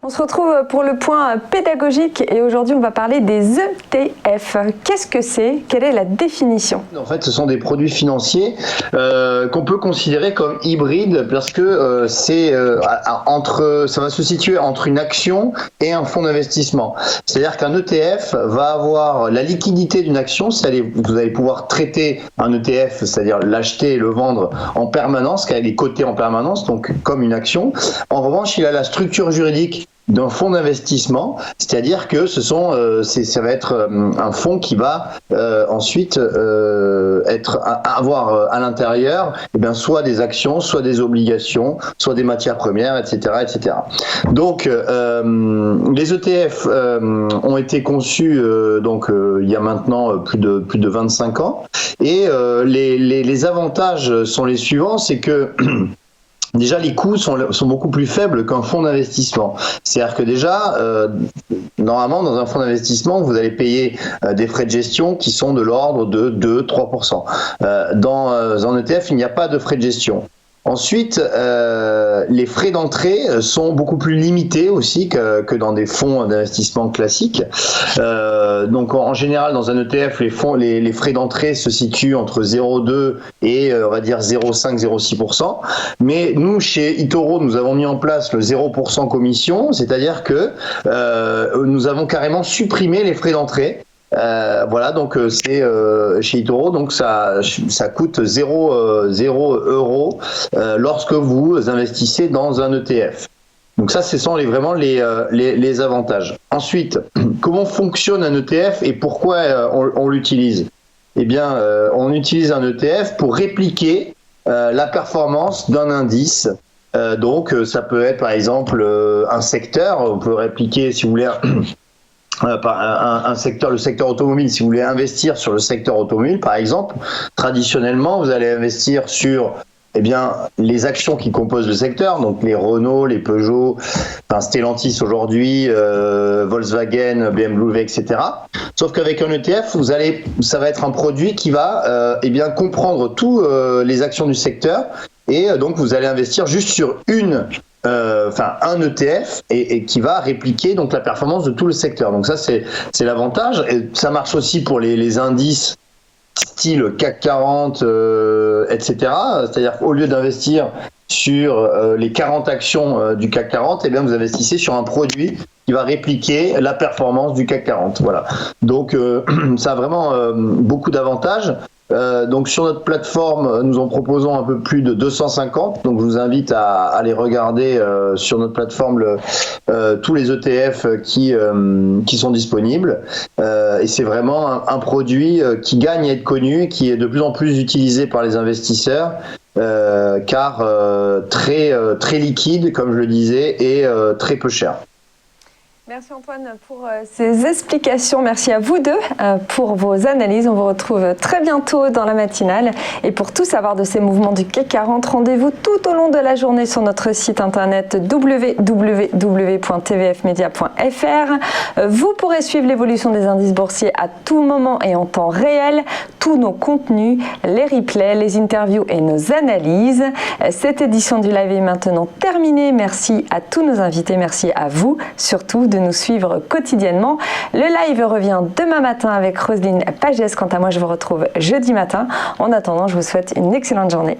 On se retrouve pour le point pédagogique et aujourd'hui on va parler des ETF. Qu'est-ce que c'est? Quelle est la définition? En fait, ce sont des produits financiers qu'on peut considérer comme hybrides parce que ça va se situer entre une action et un fonds d'investissement. C'est-à-dire qu'un ETF va avoir la liquidité d'une action, vous allez pouvoir traiter un ETF, c'est-à-dire l'acheter et le vendre en permanence, car il est coté en permanence, donc comme une action. En revanche, il a la structure juridique d'un fonds d'investissement, c'est-à-dire que ça va être un fonds qui va ensuite avoir à l'intérieur soit des actions, soit des obligations, soit des matières premières, etc., etc. Donc les ETF ont été conçus il y a maintenant plus de 25 ans et les avantages sont les suivants, c'est que déjà, les coûts sont beaucoup plus faibles qu'un fonds d'investissement. C'est-à-dire que déjà, normalement, dans un fonds d'investissement, vous allez payer des frais de gestion qui sont de l'ordre de 2-3%. Dans un ETF, il n'y a pas de frais de gestion. Ensuite, les frais d'entrée sont beaucoup plus limités aussi que dans des fonds d'investissement classiques. Donc en général, dans un ETF, les frais d'entrée se situent entre 0,2 et on va dire 0,5-0,6%. Mais nous, chez eToro, nous avons mis en place le 0% commission, c'est-à-dire que nous avons carrément supprimé les frais d'entrée. Donc c'est chez eToro, donc ça coûte 0 euros lorsque vous investissez dans un ETF. Donc ça, ce sont vraiment les avantages. Ensuite, comment fonctionne un ETF et pourquoi on l'utilise? Eh bien, on utilise un ETF pour répliquer la performance d'un indice. Donc ça peut être par exemple un secteur. On peut répliquer, si vous voulez, le secteur automobile. Si vous voulez investir sur le secteur automobile, par exemple, traditionnellement, vous allez investir sur les actions qui composent le secteur, donc les Renault, les Peugeot, Stellantis aujourd'hui, Volkswagen, BMW, etc. Sauf qu'avec un ETF, ça va être un produit qui va comprendre tous les actions du secteur et donc vous allez investir juste sur un ETF et qui va répliquer donc la performance de tout le secteur. Donc ça c'est l'avantage. Et ça marche aussi pour les indices style CAC 40, etc. C'est-à-dire qu'au lieu d'investir sur les 40 actions du CAC 40, vous investissez sur un produit qui va répliquer la performance du CAC 40. Voilà. Donc ça a vraiment beaucoup d'avantages. Donc sur notre plateforme, nous en proposons un peu plus de 250. Donc je vous invite à aller regarder sur notre plateforme tous les ETF qui sont disponibles. Et c'est vraiment un produit qui gagne à être connu et qui est de plus en plus utilisé par les investisseurs. Car très liquide, comme je le disais, et très peu cher. Merci Antoine pour ces explications. Merci à vous deux pour vos analyses. On vous retrouve très bientôt dans la matinale. Et pour tout savoir de ces mouvements du CAC 40, rendez-vous tout au long de la journée sur notre site internet www.tvfmedia.fr. Vous pourrez suivre l'évolution des indices boursiers à tout moment et en temps réel. Tous nos contenus, les replays, les interviews et nos analyses. Cette édition du live est maintenant terminée. Merci à tous nos invités. Merci à vous surtout de nous suivre quotidiennement. Le live revient demain matin avec Roselyne Pagès. Quant à moi, je vous retrouve jeudi matin. En attendant, je vous souhaite une excellente journée.